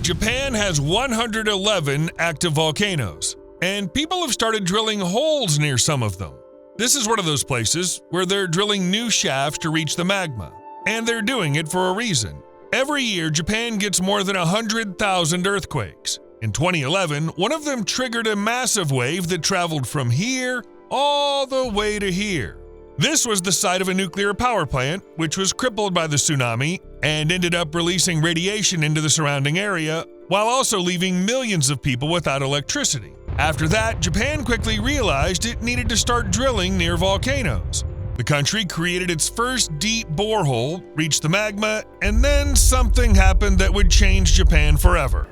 Japan has 111 active volcanoes, and people have started drilling holes near some of them. This is one of those places where they're drilling new shafts to reach the magma, and they're doing it for a reason. Every year, Japan gets more than 100,000 earthquakes. In 2011, one of them triggered a massive wave that traveled from here all the way to here. This was the site of a nuclear power plant, which was crippled by the tsunami and ended up releasing radiation into the surrounding area, while also leaving millions of people without electricity. After that, Japan quickly realized it needed to start drilling near volcanoes. The country created its first deep borehole, reached the magma, and then something happened that would change Japan forever.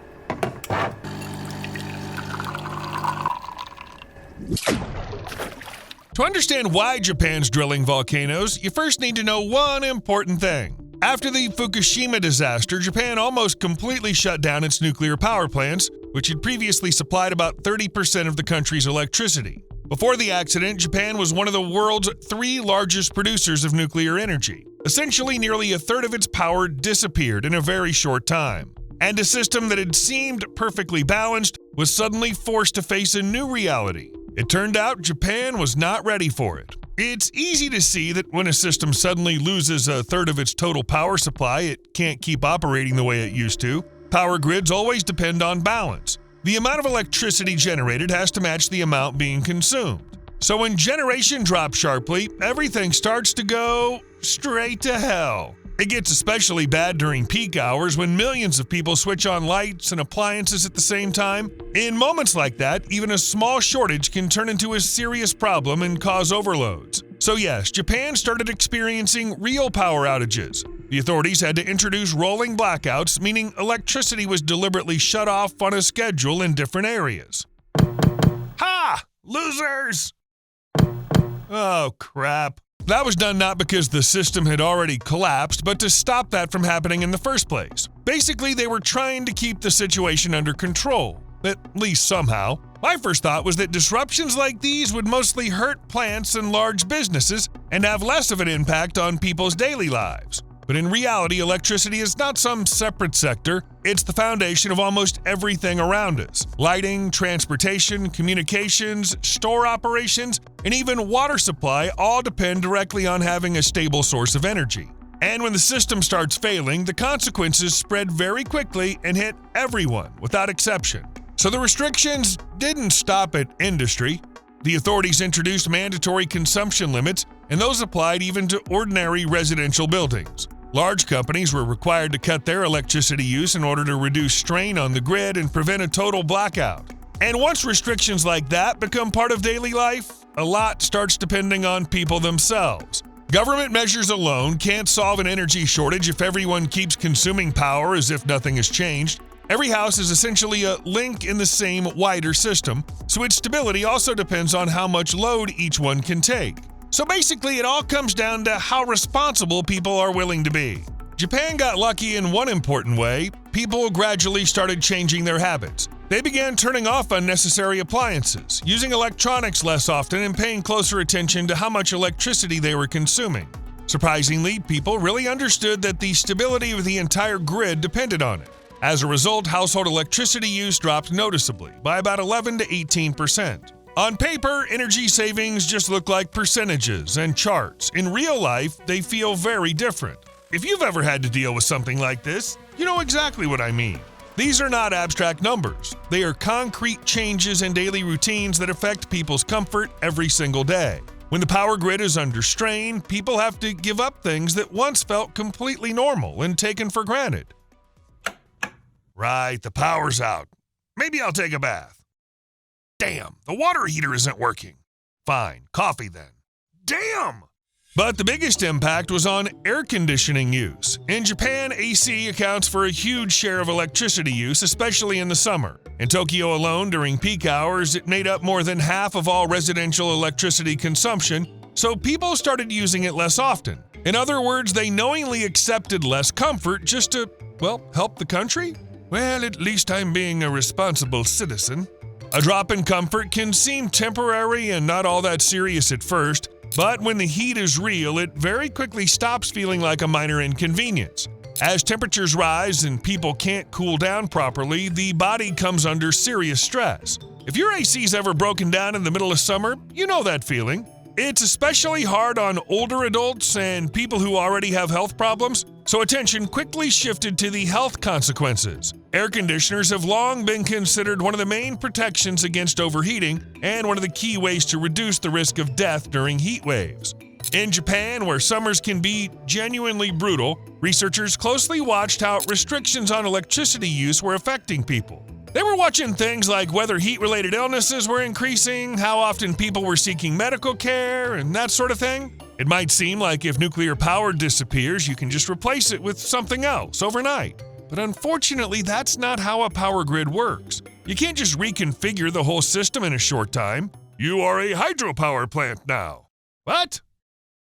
To understand why Japan's drilling volcanoes, you first need to know one important thing. After the Fukushima disaster, Japan almost completely shut down its nuclear power plants, which had previously supplied about 30% of the country's electricity. Before the accident, Japan was one of the world's 3 largest producers of nuclear energy. Essentially, nearly a third of its power disappeared in a very short time. And a system that had seemed perfectly balanced was suddenly forced to face a new reality. It turned out Japan was not ready for it. It's easy to see that when a system suddenly loses a third of its total power supply, it can't keep operating the way it used to. Power grids always depend on balance. The amount of electricity generated has to match the amount being consumed. So when generation drops sharply, everything starts to go straight to hell. It gets especially bad during peak hours when millions of people switch on lights and appliances at the same time. In moments like that, even a small shortage can turn into a serious problem and cause overloads. So yes, Japan started experiencing real power outages. The authorities had to introduce rolling blackouts, meaning electricity was deliberately shut off on a schedule in different areas. Ha! Losers! Oh, crap. That was done not because the system had already collapsed, but to stop that from happening in the first place. Basically, they were trying to keep the situation under control, at least somehow. My first thought was that disruptions like these would mostly hurt plants and large businesses and have less of an impact on people's daily lives. But in reality, electricity is not some separate sector. It's the foundation of almost everything around us. Lighting, transportation, communications, store operations, and even water supply all depend directly on having a stable source of energy. And when the system starts failing, the consequences spread very quickly and hit everyone without exception. So the restrictions didn't stop at industry. The authorities introduced mandatory consumption limits, and those applied even to ordinary residential buildings. Large companies were required to cut their electricity use in order to reduce strain on the grid and prevent a total blackout. And once restrictions like that become part of daily life, a lot starts depending on people themselves. Government measures alone can't solve an energy shortage if everyone keeps consuming power as if nothing has changed. Every house is essentially a link in the same wider system, so its stability also depends on how much load each one can take. So basically, it all comes down to how responsible people are willing to be. Japan got lucky in one important way. People gradually started changing their habits. They began turning off unnecessary appliances, using electronics less often, and paying closer attention to how much electricity they were consuming. Surprisingly, people really understood that the stability of the entire grid depended on it. As a result, household electricity use dropped noticeably, by about 11 to 18%. On paper, energy savings just look like percentages and charts. In real life, they feel very different. If you've ever had to deal with something like this, you know exactly what I mean. These are not abstract numbers. They are concrete changes in daily routines that affect people's comfort every single day. When the power grid is under strain, people have to give up things that once felt completely normal and taken for granted. Right, the power's out. Maybe I'll take a bath. Damn, the water heater isn't working. Fine, coffee then. Damn! But the biggest impact was on air conditioning use. In Japan, AC accounts for a huge share of electricity use, especially in the summer. In Tokyo alone, during peak hours, it made up more than half of all residential electricity consumption, so people started using it less often. In other words, they knowingly accepted less comfort just to, help the country? Well, at least I'm being a responsible citizen. A drop in comfort can seem temporary and not all that serious at first, but when the heat is real, it very quickly stops feeling like a minor inconvenience. As temperatures rise and people can't cool down properly, the body comes under serious stress. If your AC's ever broken down in the middle of summer, you know that feeling. It's especially hard on older adults and people who already have health problems, so attention quickly shifted to the health consequences. Air conditioners have long been considered one of the main protections against overheating and one of the key ways to reduce the risk of death during heat waves. In Japan, where summers can be genuinely brutal, researchers closely watched how restrictions on electricity use were affecting people. They were watching things like whether heat-related illnesses were increasing, how often people were seeking medical care, and that sort of thing. It might seem like if nuclear power disappears, you can just replace it with something else overnight. But unfortunately, that's not how a power grid works. You can't just reconfigure the whole system in a short time. You are a hydropower plant now. What?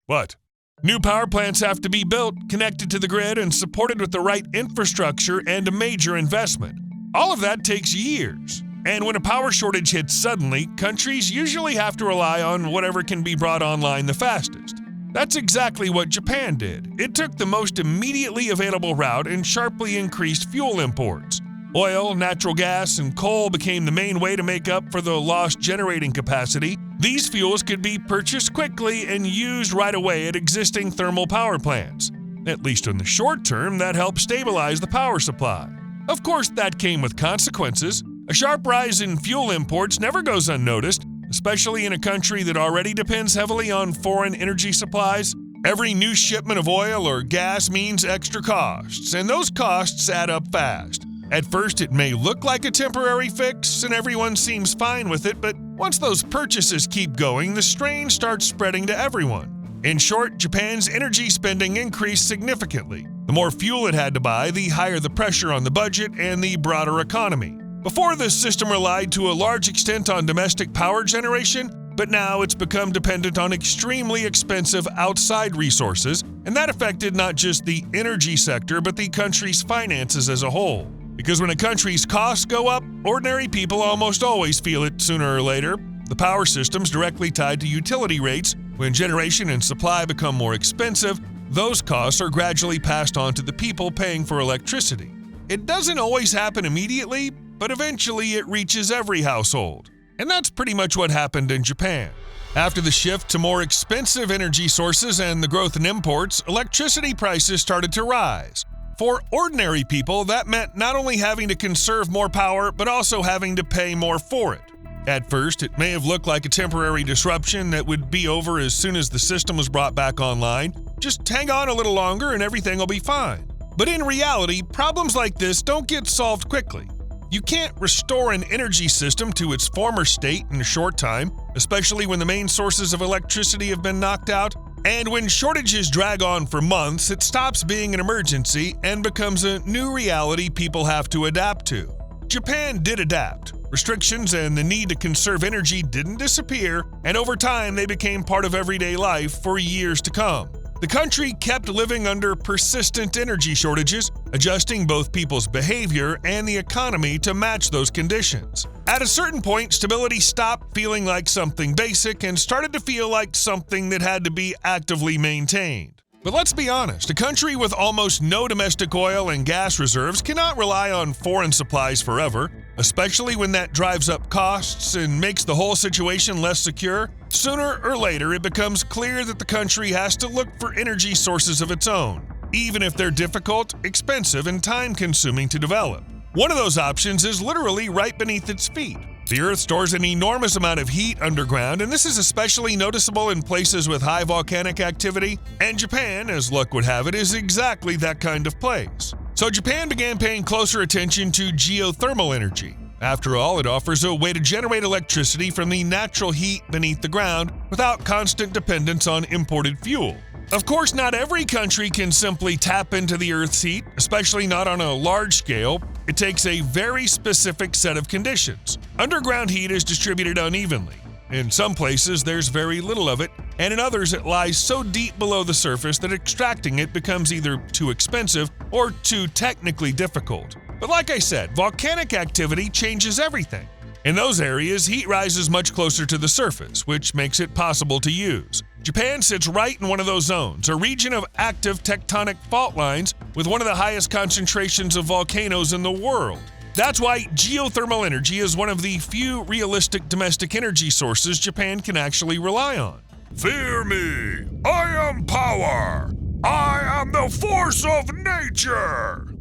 What? New power plants have to be built, connected to the grid, and supported with the right infrastructure and a major investment. All of that takes years. And when a power shortage hits suddenly, countries usually have to rely on whatever can be brought online the fastest. That's exactly what Japan did. It took the most immediately available route and sharply increased fuel imports. Oil, natural gas, and coal became the main way to make up for the lost generating capacity. These fuels could be purchased quickly and used right away at existing thermal power plants. At least in the short term, that helped stabilize the power supply. Of course, that came with consequences. A sharp rise in fuel imports never goes unnoticed, especially in a country that already depends heavily on foreign energy supplies. Every new shipment of oil or gas means extra costs, and those costs add up fast. At first, it may look like a temporary fix, and everyone seems fine with it, but once those purchases keep going, the strain starts spreading to everyone. In short, Japan's energy spending increased significantly. The more fuel it had to buy, the higher the pressure on the budget and the broader economy. Before, the system relied to a large extent on domestic power generation, but now it's become dependent on extremely expensive outside resources, and that affected not just the energy sector, but the country's finances as a whole. Because when a country's costs go up, ordinary people almost always feel it sooner or later. The power system's directly tied to utility rates. When generation and supply become more expensive, those costs are gradually passed on to the people paying for electricity. It doesn't always happen immediately, but eventually it reaches every household. And that's pretty much what happened in Japan. After the shift to more expensive energy sources and the growth in imports, electricity prices started to rise. For ordinary people, that meant not only having to conserve more power, but also having to pay more for it. At first, it may have looked like a temporary disruption that would be over as soon as the system was brought back online. Just hang on a little longer and everything will be fine. But in reality, problems like this don't get solved quickly. You can't restore an energy system to its former state in a short time, especially when the main sources of electricity have been knocked out. And when shortages drag on for months, it stops being an emergency and becomes a new reality people have to adapt to. Japan did adapt. Restrictions and the need to conserve energy didn't disappear, and over time they became part of everyday life for years to come. The country kept living under persistent energy shortages, adjusting both people's behavior and the economy to match those conditions. At a certain point, stability stopped feeling like something basic and started to feel like something that had to be actively maintained. But let's be honest, a country with almost no domestic oil and gas reserves cannot rely on foreign supplies forever, especially when that drives up costs and makes the whole situation less secure. Sooner or later, it becomes clear that the country has to look for energy sources of its own, even if they're difficult, expensive, and time-consuming to develop. One of those options is literally right beneath its feet. The Earth stores an enormous amount of heat underground, and this is especially noticeable in places with high volcanic activity, and Japan, as luck would have it, is exactly that kind of place. So Japan began paying closer attention to geothermal energy. After all, it offers a way to generate electricity from the natural heat beneath the ground without constant dependence on imported fuel. Of course, not every country can simply tap into the Earth's heat, especially not on a large scale. It takes a very specific set of conditions. Underground heat is distributed unevenly. In some places, there's very little of it, and in others, it lies so deep below the surface that extracting it becomes either too expensive or too technically difficult. But like I said, volcanic activity changes everything. In those areas, heat rises much closer to the surface, which makes it possible to use. Japan sits right in one of those zones, a region of active tectonic fault lines with one of the highest concentrations of volcanoes in the world. That's why geothermal energy is one of the few realistic domestic energy sources Japan can actually rely on. Fear me! I am power! I am the force of nature!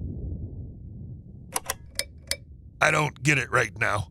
I don't get it right now.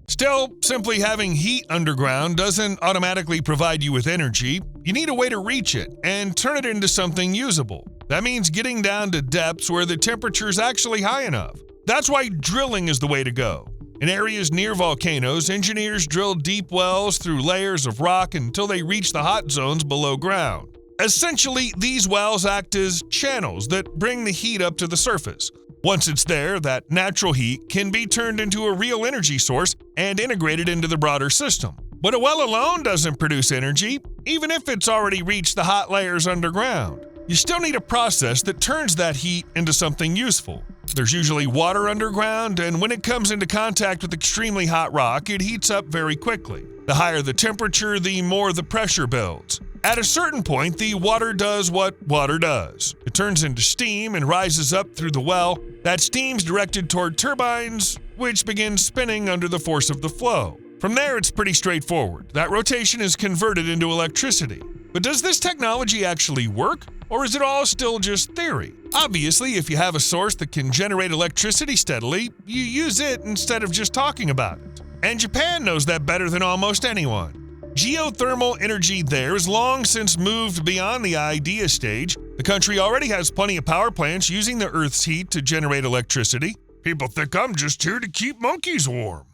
Still, simply having heat underground doesn't automatically provide you with energy. You need a way to reach it and turn it into something usable. That means getting down to depths where the temperature is actually high enough. That's why drilling is the way to go. In areas near volcanoes, engineers drill deep wells through layers of rock until they reach the hot zones below ground. Essentially, these wells act as channels that bring the heat up to the surface. Once it's there, that natural heat can be turned into a real energy source and integrated into the broader system. But a well alone doesn't produce energy, even if it's already reached the hot layers underground. You still need a process that turns that heat into something useful. There's usually water underground, and when it comes into contact with extremely hot rock, it heats up very quickly. The higher the temperature, the more the pressure builds. At a certain point, the water does what water does. It turns into steam and rises up through the well. That steam's directed toward turbines, which begin spinning under the force of the flow. From there, it's pretty straightforward. That rotation is converted into electricity. But does this technology actually work? Or is it all still just theory? Obviously, if you have a source that can generate electricity steadily, you use it instead of just talking about it. And Japan knows that better than almost anyone. Geothermal energy there has long since moved beyond the idea stage. The country already has plenty of power plants using the Earth's heat to generate electricity. People think I'm just here to keep monkeys warm.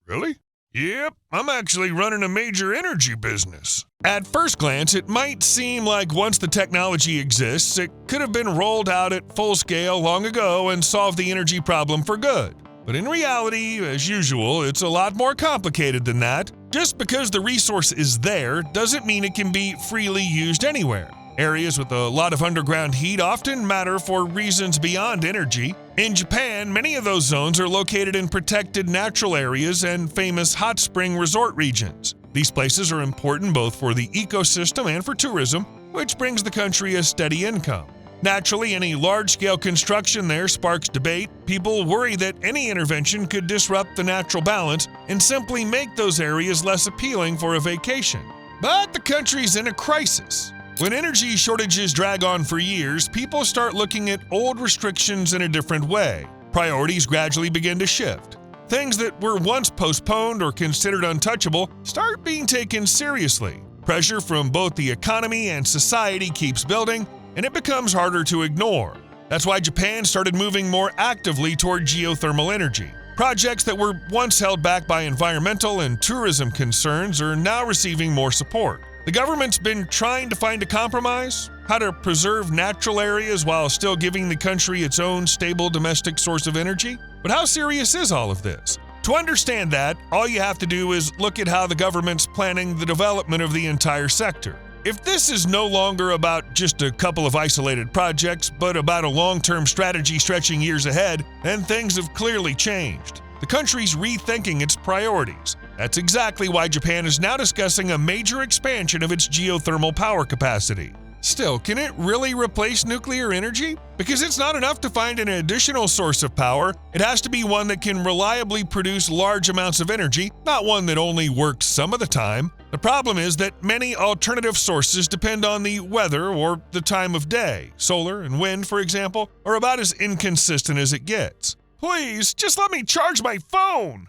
Really? Yep, I'm actually running a major energy business. At first glance, it might seem like once the technology exists, it could have been rolled out at full scale long ago and solved the energy problem for good. But in reality, as usual, it's a lot more complicated than that. Just because the resource is there doesn't mean it can be freely used anywhere. Areas with a lot of underground heat often matter for reasons beyond energy. In Japan, many of those zones are located in protected natural areas and famous hot spring resort regions. These places are important both for the ecosystem and for tourism, which brings the country a steady income. Naturally, any large-scale construction there sparks debate. People worry that any intervention could disrupt the natural balance and simply make those areas less appealing for a vacation. But the country's in a crisis. When energy shortages drag on for years, people start looking at old restrictions in a different way. Priorities gradually begin to shift. Things that were once postponed or considered untouchable start being taken seriously. Pressure from both the economy and society keeps building, and it becomes harder to ignore. That's why Japan started moving more actively toward geothermal energy. Projects that were once held back by environmental and tourism concerns are now receiving more support. The government's been trying to find a compromise, how to preserve natural areas while still giving the country its own stable domestic source of energy. But how serious is all of this? To understand that, all you have to do is look at how the government's planning the development of the entire sector. If this is no longer about just a couple of isolated projects, but about a long-term strategy stretching years ahead, then things have clearly changed. The country's rethinking its priorities. That's exactly why Japan is now discussing a major expansion of its geothermal power capacity. Still, can it really replace nuclear energy? Because it's not enough to find an additional source of power. It has to be one that can reliably produce large amounts of energy, not one that only works some of the time. The problem is that many alternative sources depend on the weather or the time of day. Solar and wind, for example, are about as inconsistent as it gets. Please, just let me charge my phone!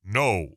No.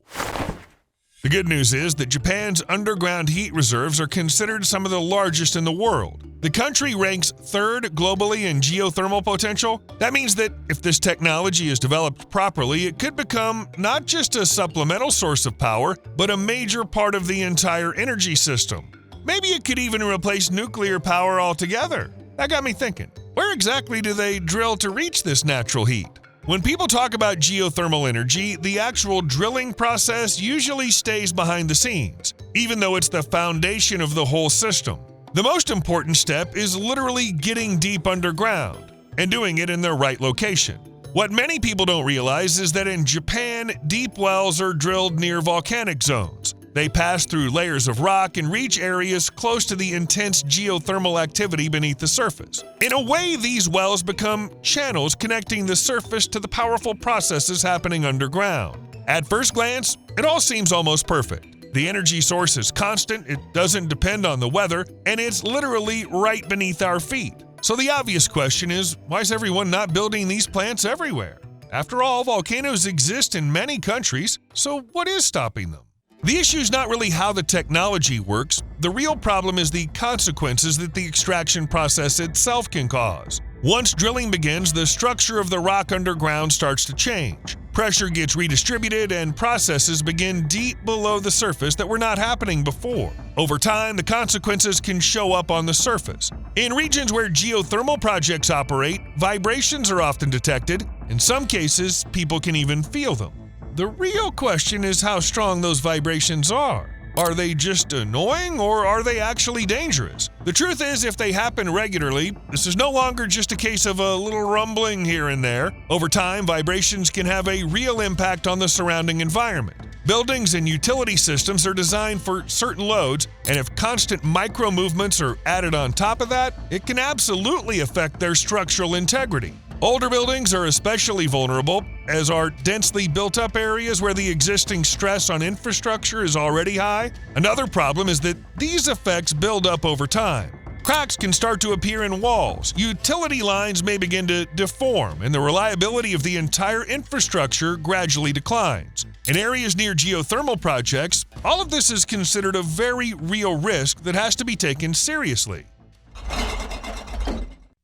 The good news is that Japan's underground heat reserves are considered some of the largest in the world. The country ranks third globally in geothermal potential. That means that if this technology is developed properly, it could become not just a supplemental source of power, but a major part of the entire energy system. Maybe it could even replace nuclear power altogether. That got me thinking, where exactly do they drill to reach this natural heat? When people talk about geothermal energy, the actual drilling process usually stays behind the scenes, even though it's the foundation of the whole system. The most important step is literally getting deep underground and doing it in the right location. What many people don't realize is that in Japan, deep wells are drilled near volcanic zones. They pass through layers of rock and reach areas close to the intense geothermal activity beneath the surface. In a way, these wells become channels connecting the surface to the powerful processes happening underground. At first glance, it all seems almost perfect. The energy source is constant, it doesn't depend on the weather, and it's literally right beneath our feet. So the obvious question is, why is everyone not building these plants everywhere? After all, volcanoes exist in many countries, so what is stopping them? The issue is not really how the technology works. The real problem is the consequences that the extraction process itself can cause. Once drilling begins, the structure of the rock underground starts to change. Pressure gets redistributed and processes begin deep below the surface that were not happening before. Over time, the consequences can show up on the surface. In regions where geothermal projects operate, vibrations are often detected. In some cases, people can even feel them. The real question is how strong those vibrations are. Are they just annoying, or are they actually dangerous? The truth is, if they happen regularly, this is no longer just a case of a little rumbling here and there. Over time, vibrations can have a real impact on the surrounding environment. Buildings and utility systems are designed for certain loads, and if constant micro-movements are added on top of that, it can absolutely affect their structural integrity. Older buildings are especially vulnerable, as are densely built-up areas where the existing stress on infrastructure is already high. Another problem is that these effects build up over time. Cracks can start to appear in walls, utility lines may begin to deform, and the reliability of the entire infrastructure gradually declines. In areas near geothermal projects, all of this is considered a very real risk that has to be taken seriously.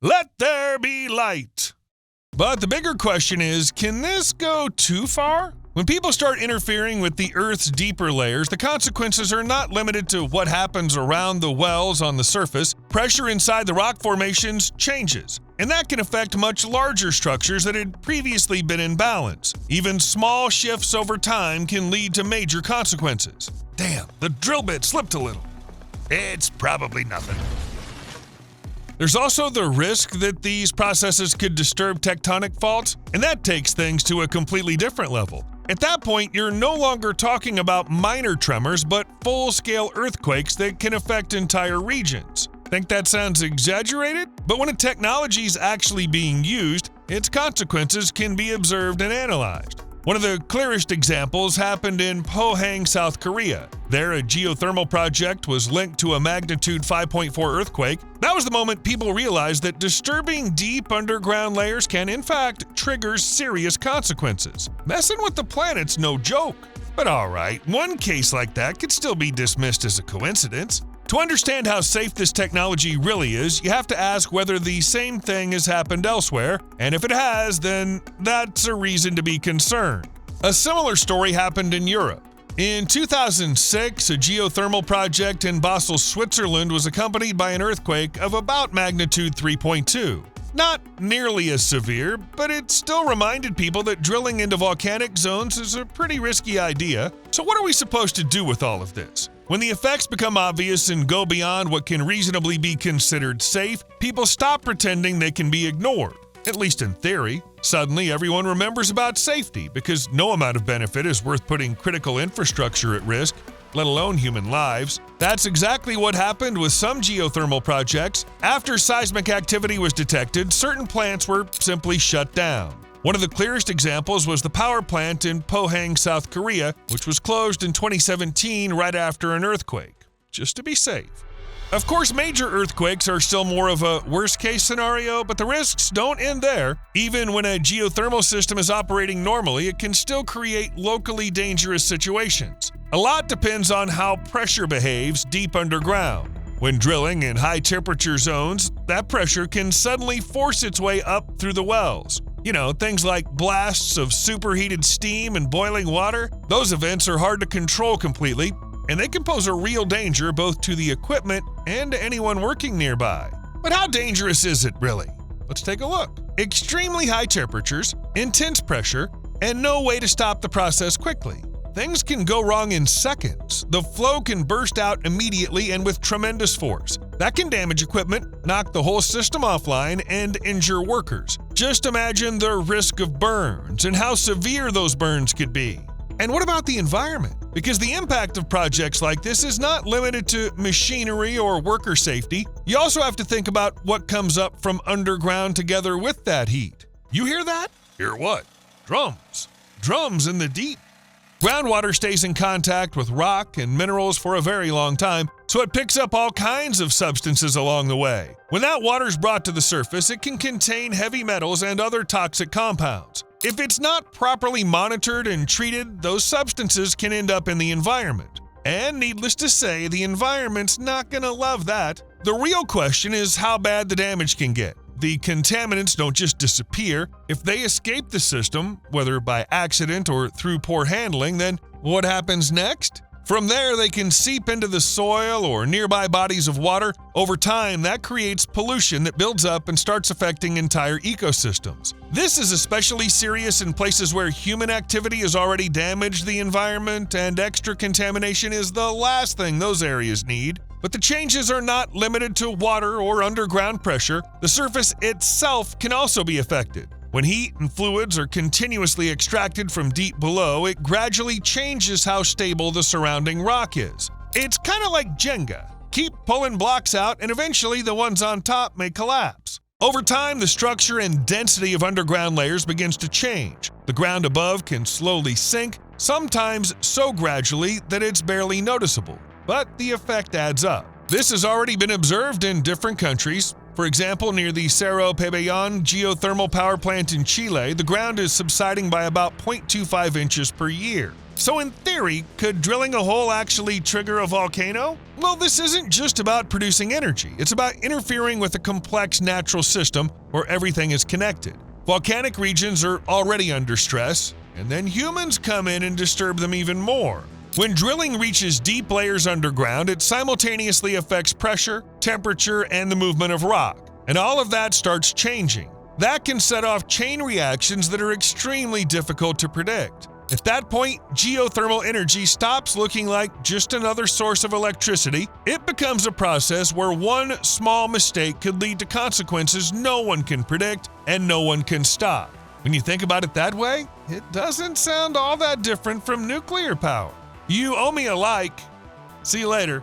Let there be light! But the bigger question is, can this go too far? When people start interfering with the Earth's deeper layers, the consequences are not limited to what happens around the wells on the surface. Pressure inside the rock formations changes, and that can affect much larger structures that had previously been in balance. Even small shifts over time can lead to major consequences. Damn, the drill bit slipped a little. It's probably nothing. There's also the risk that these processes could disturb tectonic faults, and that takes things to a completely different level. At that point, you're no longer talking about minor tremors, but full-scale earthquakes that can affect entire regions. Think that sounds exaggerated? But when a technology is actually being used, its consequences can be observed and analyzed. One of the clearest examples happened in Pohang, South Korea. There, a geothermal project was linked to a magnitude 5.4 earthquake. That was the moment people realized that disturbing deep underground layers can, in fact, trigger serious consequences. Messing with the planet's no joke. But alright, one case like that could still be dismissed as a coincidence. To understand how safe this technology really is, you have to ask whether the same thing has happened elsewhere, and if it has, then that's a reason to be concerned. A similar story happened in Europe. In 2006, a geothermal project in Basel, Switzerland was accompanied by an earthquake of about magnitude 3.2. Not nearly as severe, but it still reminded people that drilling into volcanic zones is a pretty risky idea. So what are we supposed to do with all of this? When the effects become obvious and go beyond what can reasonably be considered safe, people stop pretending they can be ignored, at least in theory. Suddenly, everyone remembers about safety because no amount of benefit is worth putting critical infrastructure at risk, let alone human lives. That's exactly what happened with some geothermal projects. After seismic activity was detected, certain plants were simply shut down. One of the clearest examples was the power plant in Pohang, South Korea, which was closed in 2017 right after an earthquake, just to be safe. Of course, major earthquakes are still more of a worst-case scenario, but the risks don't end there. Even when a geothermal system is operating normally, it can still create locally dangerous situations. A lot depends on how pressure behaves deep underground. When drilling in high-temperature zones, that pressure can suddenly force its way up through the wells. You know, things like blasts of superheated steam and boiling water. Those events are hard to control completely, and they can pose a real danger both to the equipment and to anyone working nearby. But how dangerous is it really? Let's take a look. Extremely high temperatures, intense pressure, and no way to stop the process quickly. Things can go wrong in seconds. The flow can burst out immediately and with tremendous force. That can damage equipment, knock the whole system offline, and injure workers. Just imagine the risk of burns and how severe those burns could be. And what about the environment? Because the impact of projects like this is not limited to machinery or worker safety. You also have to think about what comes up from underground together with that heat. You hear that? Hear what? Drums. Drums in the deep. Groundwater stays in contact with rock and minerals for a very long time, so it picks up all kinds of substances along the way. When that water's brought to the surface, it can contain heavy metals and other toxic compounds. If it's not properly monitored and treated, those substances can end up in the environment. And needless to say, the environment's not gonna love that. The real question is how bad the damage can get. The contaminants don't just disappear. If they escape the system, whether by accident or through poor handling, then what happens next? From there, they can seep into the soil or nearby bodies of water. Over time, that creates pollution that builds up and starts affecting entire ecosystems. This is especially serious in places where human activity has already damaged the environment, and extra contamination is the last thing those areas need. But the changes are not limited to water or underground pressure. The surface itself can also be affected. When heat and fluids are continuously extracted from deep below, it gradually changes how stable the surrounding rock is. It's kind of like Jenga. Keep pulling blocks out, and eventually the ones on top may collapse. Over time, the structure and density of underground layers begins to change. The ground above can slowly sink, sometimes so gradually that it's barely noticeable. But the effect adds up. This has already been observed in different countries. For example, near the Cerro Pabellon geothermal power plant in Chile, the ground is subsiding by about 0.25 inches per year. So in theory, could drilling a hole actually trigger a volcano? Well, this isn't just about producing energy. It's about interfering with a complex natural system where everything is connected. Volcanic regions are already under stress, and then humans come in and disturb them even more. When drilling reaches deep layers underground, it simultaneously affects pressure, temperature, and the movement of rock. And all of that starts changing. That can set off chain reactions that are extremely difficult to predict. At that point, geothermal energy stops looking like just another source of electricity. It becomes a process where one small mistake could lead to consequences no one can predict and no one can stop. When you think about it that way, it doesn't sound all that different from nuclear power. You owe me a like. See you later.